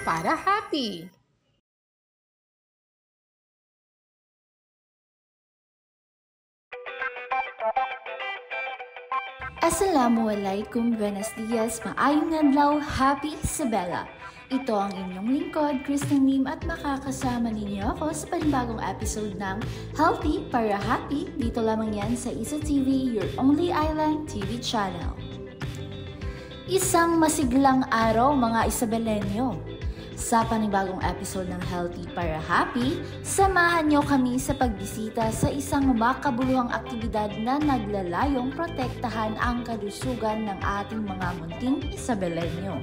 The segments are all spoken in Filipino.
para happy! Assalamualaikum, buenos dias, maayong adlaw, happy Isabela! Ito ang inyong lingkod, Kristen Lim, at makakasama ninyo ako sa panibagong episode ng Healthy para Happy. Dito lamang yan sa Isa TV, your only island TV channel. Isang masiglang araw mga Isabelenyo. Sa panibagong episode ng Healthy para Happy, samahan niyo kami sa pagbisita sa isang makabuluhang aktibidad na naglalayong protektahan ang kalusugan ng ating mga munting Isabelenyo.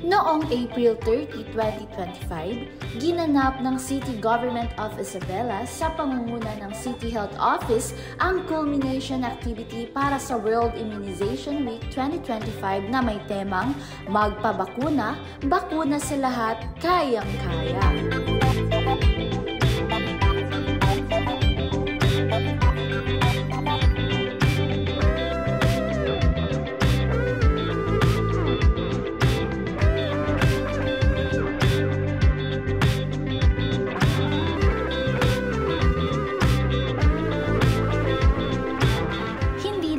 Noong April 30, 2025, ginanap ng City Government of Isabela sa pangunguna ng City Health Office ang culmination activity para sa World Immunization Week 2025 na may temang Magpabakuna, Bakuna sa Lahat, Kayang-Kaya.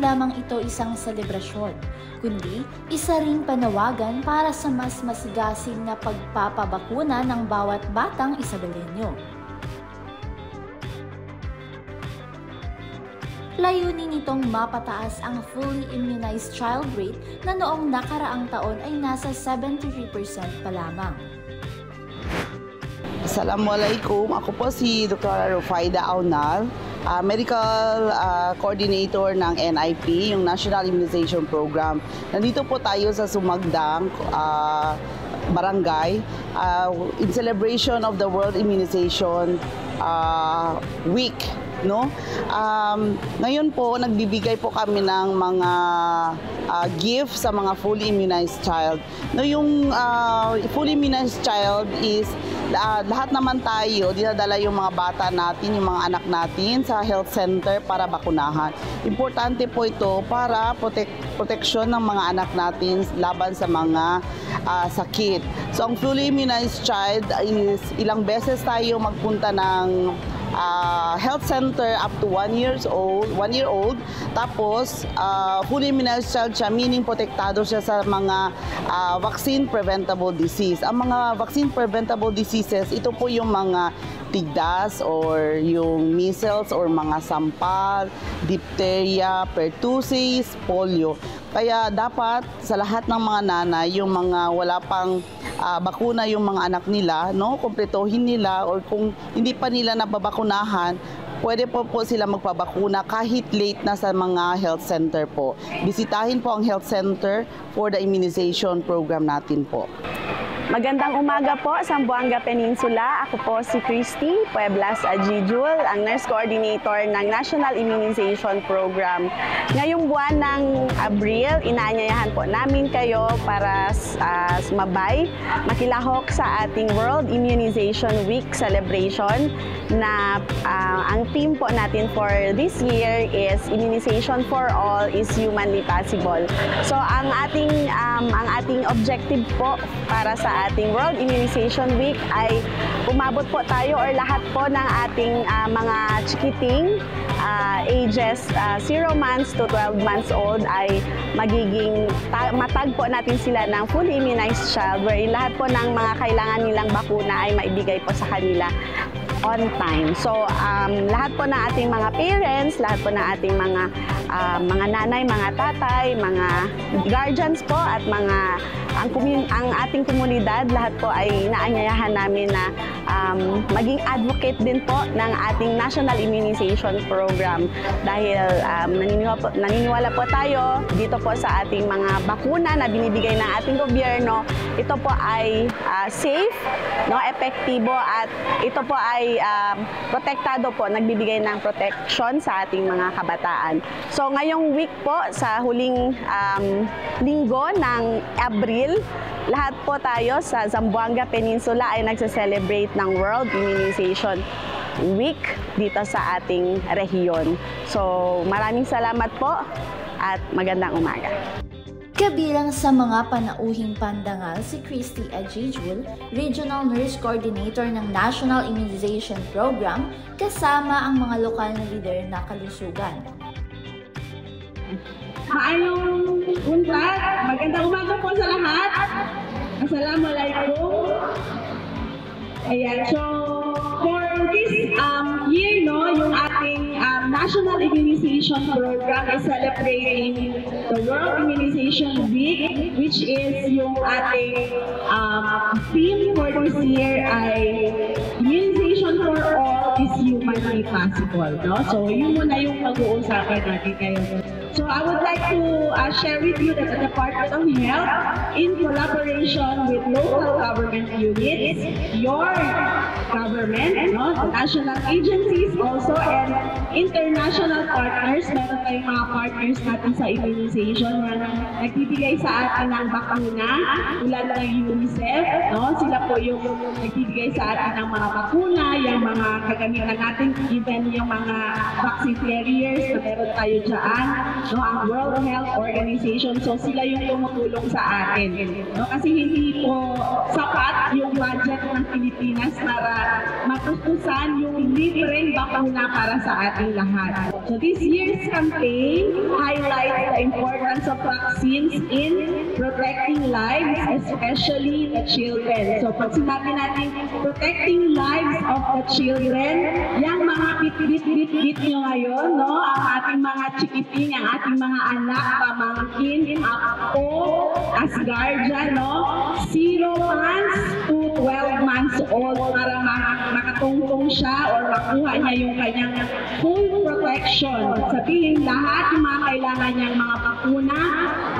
Lamang ito isang selebrasyon, kundi isa ring panawagan para sa mas masigasig na pagpapabakuna ng bawat batang Isabelenyo. Layunin nitong mapataas ang fully immunized child rate na noong nakaraang taon ay nasa 73% pa lamang. Assalamualaikum, ako po si Dr. Rufaida Aunal, Medical Coordinator ng NIP, yung National Immunization Program. Nandito po tayo sa Sumagdang Barangay in celebration of the World Immunization Week. No? Ngayon po, nagbibigay po kami ng mga gift sa mga fully immunized child. No, yung fully immunized child is lahat naman tayo, dinadala yung mga bata natin, yung mga anak natin sa health center para bakunahan. Importante po ito para proteksyon ng mga anak natin laban sa mga sakit. So ang fully immunized child is ilang beses tayo magpunta ng health center up to 1 year old. Tapos fully immunized child siya, meaning protektado siya sa mga vaccine preventable disease. Ang mga vaccine preventable diseases, ito po yung mga tigdas or yung measles or mga sampal, diphtheria, pertussis, polio. Kaya dapat sa lahat ng mga nanay, yung mga wala pang bakuna yung mga anak nila, no, kumpletohin nila, or kung hindi pa nila nababakunahan, pwede po sila magpabakuna kahit late na sa mga health center po. Bisitahin po ang health center for the immunization program natin po. Magandang umaga po sa Zamboanga Peninsula. Ako po si Christy Pueblas Ajijul, ang Nurse Coordinator ng National Immunization Program. Ngayong buwan ng Abril, inaanyayahan po namin kayo para sumabay, makilahok sa ating World Immunization Week celebration na ang theme po natin for this year is Immunization for All is Humanly Possible. So ang ating objective po para sa ating World Immunization Week ay umabot po tayo or lahat po ng ating mga chikiting ages 0 months to 12 months old ay magiging matag po natin sila ng fully immunized child wherein lahat po ng mga kailangan nilang bakuna ay maibigay po sa kanila on time. So, lahat po ng ating mga parents, lahat po ng ating mga nanay, mga tatay, mga guardians po at ang ating komunidad, lahat po ay inaanyayahan namin na maging advocate din po ng ating National Immunization Program dahil naniniwala po tayo dito po sa ating mga bakuna na binibigay ng ating gobyerno. Ito po ay safe, no, epektibo at ito po ay protektado po, nagbibigay ng protection sa ating mga kabataan. So ngayong week po sa huling linggo ng Abril, lahat po tayo sa Zamboanga Peninsula ay nagse-celebrate ng World Immunization Week dito sa ating rehiyon. So maraming salamat po at magandang umaga. Kabilang sa mga panauhing pandangal si Christy Ajijul, Regional Nurse Coordinator ng National Immunization Program, kasama ang mga lokal na lider na kalusugan. Maayong untag, magandang umaga po sa lahat. Assalamualaikum. Ayan, so for this year, yung ating National Immunization Program is celebrating the World Immunization Week, which is yung ating theme for this year ay Immunization for All is Humanly Possible. No? So yun muna yung pag-uusapan natin ngayon. So I would like to share with you that the Department of Health, in collaboration with local government units, your government, the national agencies also, and international partners, meron tayong mga partners natin sa immunization na nagbibigay sa atin ng bakuna, tulad ng UNICEF, sila po yung nagbibigay sa atin ng mga bakuna, yung mga kagamitan natin, even yung mga vaccine carriers na meron tayo dyan, ang World Health Organization, so sila yung tumutulong sa atin. Kasi hindi po sapat yung budget ng Pilipinas para matustusan yung libreng bakuna para sa ating lahat. So this year's campaign highlights the importance of vaccines in protecting lives, especially the children. So pag sinabi natin protecting lives of the children, yung mga bit-bit nyo ngayon, ang ating mga chikiting, ang ating mga anak, pamangkin, ako, as guardian, 0 months to 12 months old para makatungtong siya or makuha niya yung kanyang full protection. Sabihin lahat yung mga kailangan niyang mga bakuna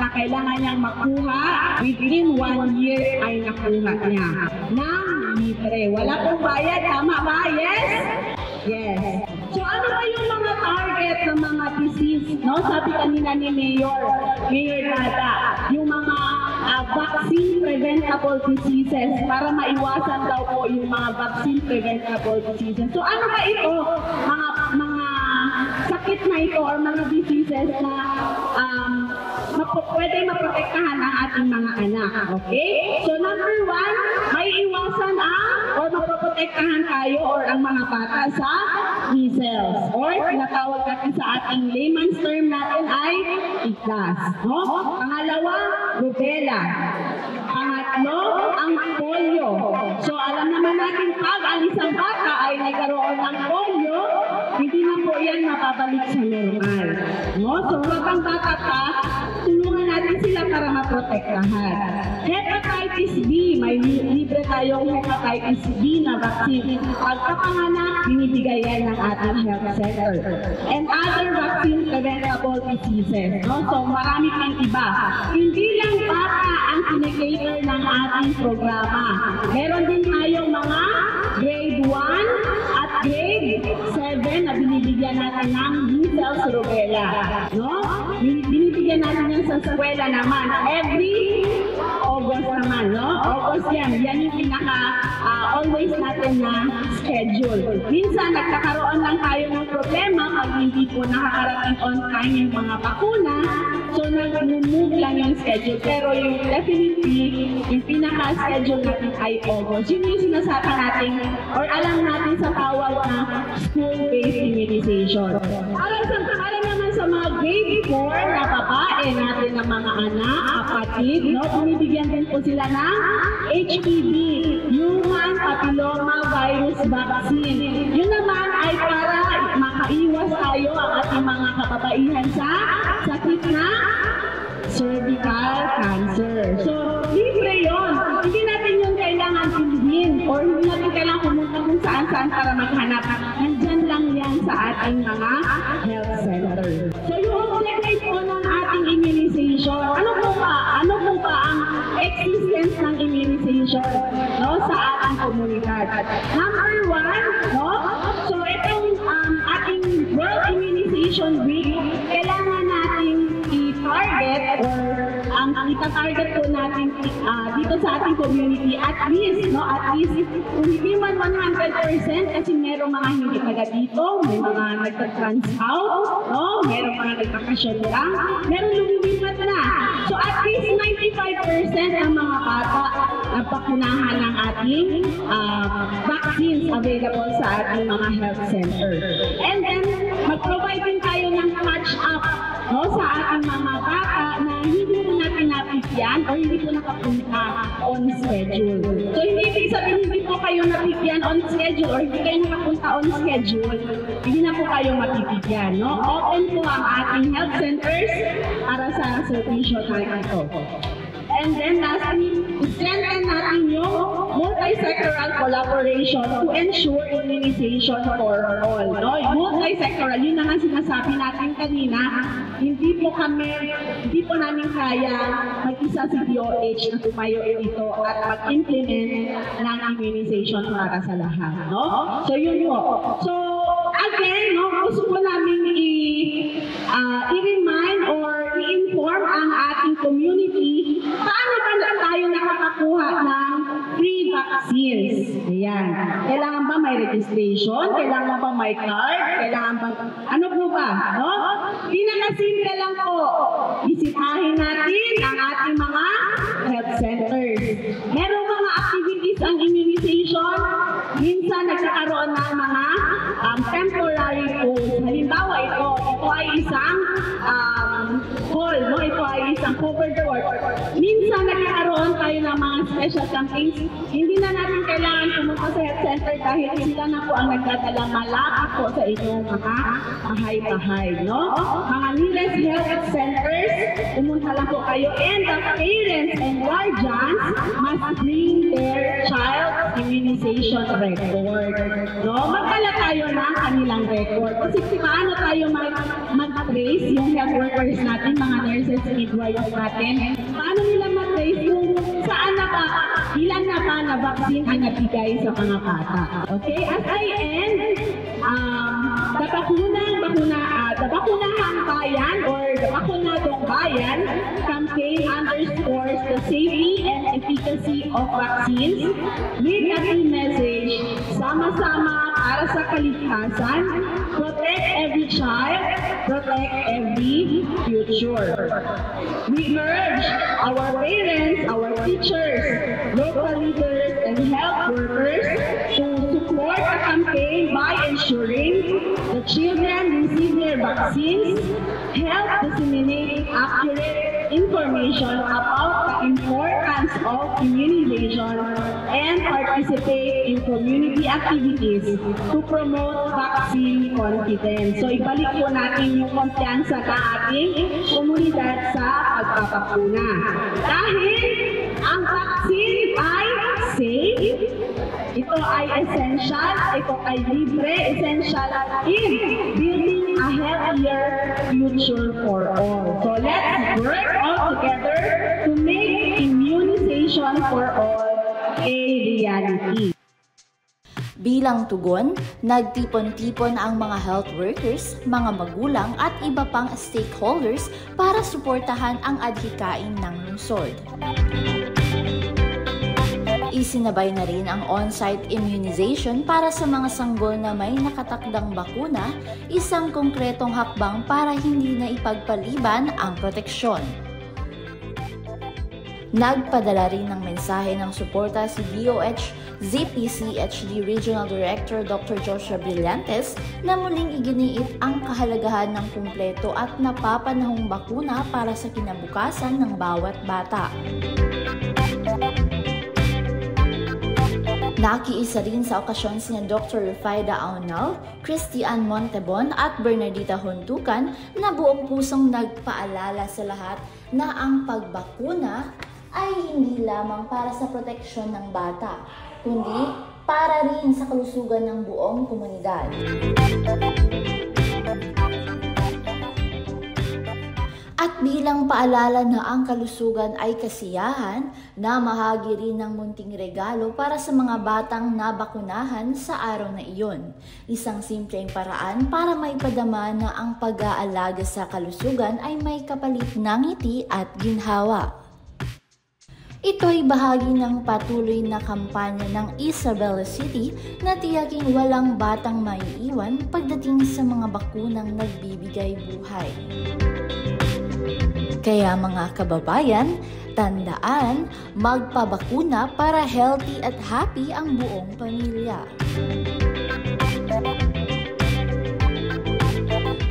na kailangan niyang makuha within 1 year ay nakuha niya. Nang libre. Wala pong bayad. Tama ba? Yes? Yes. So ano ba yung mga target ng mga disease? Sabi kanina ni Mayor Dada, yung mga vaccine preventable diseases para maiwasan daw po yung mga vaccine preventable diseases. So ano ba ito? Mga sakit na ito or mga diseases na pwede maprotektahan ang ating mga anak. Okay? So number 1, may iwasan or maprotektahan tayo or ang mga bata sa measles or tinatawag natin sa ating layman's term natin ay tiglas. Pangalawa, rubella. Pangatlo, ang polio. So alam naman natin pag ang isang bata ay nagkaroon ng polio, hindi na po yan mapabalik sa normal. So habang bata pa, tulungan natin sila para maprotektahan. Hepatitis B, may libre tayong hepatitis B na vaccine. Pagkapanganak, binibigay yan ng ating health center. And other vaccine preventable diseases. So marami pang iba. Hindi lang bata ang kinikater ng ating programa. Meron din tayong mga grade 1 at grade 7 na binibigyan natin ng measles, rubella. Binibigyan natin yan sa eskwela naman. Every August naman, August yan. Yan yung always natin na schedule. Minsan, nagkakaroon lang tayo ng problema pag hindi po nakakarating on time yung mga bakuna. So, nag-move lang yung schedule. Pero yung definitely, yung pinaka-schedule natin ay August. Yun yung sinasabi natin or alam natin sa tawag na school-based immunization. Para naman sa mga grade 4 na babae natin ng mga anak, kapatid, binibigyan din po sila ng HPV, Human Papilloma Virus Vaccine. Yun naman ay para makaiwas tayo ang ating mga kababaihan sa sakit na cervical cancer. So, libre yun. Hindi natin yung kailangan bilhin or hindi natin kailangan pumunta kung saan-saan para maghanap. Nandyan lang yan sa ating mga health center. So, yung objective po ng ating immunization, ano po ba ang existence ng immunization sa ating komunidad? Number 1, so itong ating World Immunization Week, kailangan natin i-target or ang ita-target po natin natin dito sa ating community, at least kung hindi man 100%, kasi merong mga hindi taga dito, may mga nagtatrans out, no? Merong mga nagpakasyon lang, merong lumilipat na. So at least 95% ng mga bata napakunahan ng ating vaccines available sa ating mga health center. And then, mag-provide din tayo ng catch-up, no, sa ating mga bata na hindi po natin napigyan o hindi po nakapunta on schedule. So, hindi ibig sabihin hindi po kayo napigyan on schedule or hindi kayo nakapunta on schedule, hindi na po kayo mapipigyan. No? Open po ang ating health centers para sa servisyo na ito. And then lastly, strengthen natin yung multi-sectoral collaboration to ensure immunization for all. No? Multi-sectoral, yun na nga sinasabi natin kanina, hindi po namin kaya mag-isa si DOH na tumayo dito at mag-implement ng immunization para sa lahat. No? So yun po. So again, no, gusto ko namin i-remind or i-inform ang ating community paano ba tayo nakakakuha ng free vaccines. Ayan. Kailangan ba may registration? Kailangan ba may card? Kailangan ba, ano po ba? No? Pinakasimple lang po. Bisitahin natin ang ating mga health centers. Merong mga activities ang immunization. Minsan nagkakaroon ng mga temporary polls. Halimbawa ito ay isang poll, no? Ito ay isang covered court. Minsan nagkakaroon tayo ng mga special campaigns. Hindi na natin kailangan pumunta sa health center dahil sila na po ang nagdadala malapit po sa inyong mga bahay-bahay, no? Mga nearest health centers, pumunta lang po kayo, and the parents and guardians must bring their child's immunization record. No? Magdala tayo ng kanilang record. Kasi paano tayo mag-trace yung health workers natin, mga nurses, midwives natin? Paano nila mag-trace yung saan na ba, ilan na ba na vaccine ang nabigay sa mga bata? Okay? As I end, the Bakunahang Bayan or the Bakunadong Bayan campaign underscores the safety and efficacy of vaccines with a key message, sama-sama para sa kaligtasan, protect every child, protect every future. We urge our parents, our teachers, local leaders, and health workers to support the campaign by ensuring the children receive their vaccines, help disseminate accurate information about the importance of immunization, and participate in community activities to promote vaccine confidence. So ibalik po natin yung kumpiyansa ng ating komunidad sa pagpapakuna. Dahil ang vaccine ay safe, ito ay essential, ito ay libre, essential in building a healthier future for all. So let's work all together to make immunization for all a reality. Bilang tugon, nagtipon-tipon ang mga health workers, mga magulang at iba pang stakeholders para suportahan ang adhikain ng lungsod. Isinabay na rin ang on-site immunization para sa mga sanggol na may nakatakdang bakuna, isang konkretong hakbang para hindi na ipagpaliban ang proteksyon. Nagpadala rin ng mensahe ng suporta si DOH ZPCHD Regional Director Dr. Joshua Brillantes na muling iginiit ang kahalagahan ng kumpleto at napapanahong bakuna para sa kinabukasan ng bawat bata. Nakiisa rin sa okasyon sina Dr. Rufaida Aunal, Christian Montebon at Bernardita Huntukan na buong pusong nagpaalala sa lahat na ang pagbakuna ay hindi lamang para sa proteksyon ng bata, kundi para rin sa kalusugan ng buong komunidad. At bilang paalala na ang kalusugan ay kasiyahan, namahagi rin ng munting regalo para sa mga batang nabakunahan sa araw na iyon. Isang simpleng paraan para maipadama na ang pag-aalaga sa kalusugan ay may kapalit ng ngiti at ginhawa. Ito ay bahagi ng patuloy na kampanya ng Isabela City na tiyaking walang batang maiiwan pagdating sa mga bakunang nagbibigay buhay. Kaya mga kababayan, tandaan, magpabakuna para healthy at happy ang buong pamilya.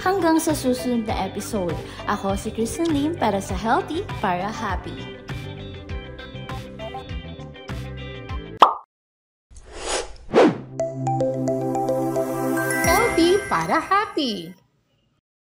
Hanggang sa susunod na episode, ako si Kristen Lim para sa Healthy para Happy. Healthy para happy.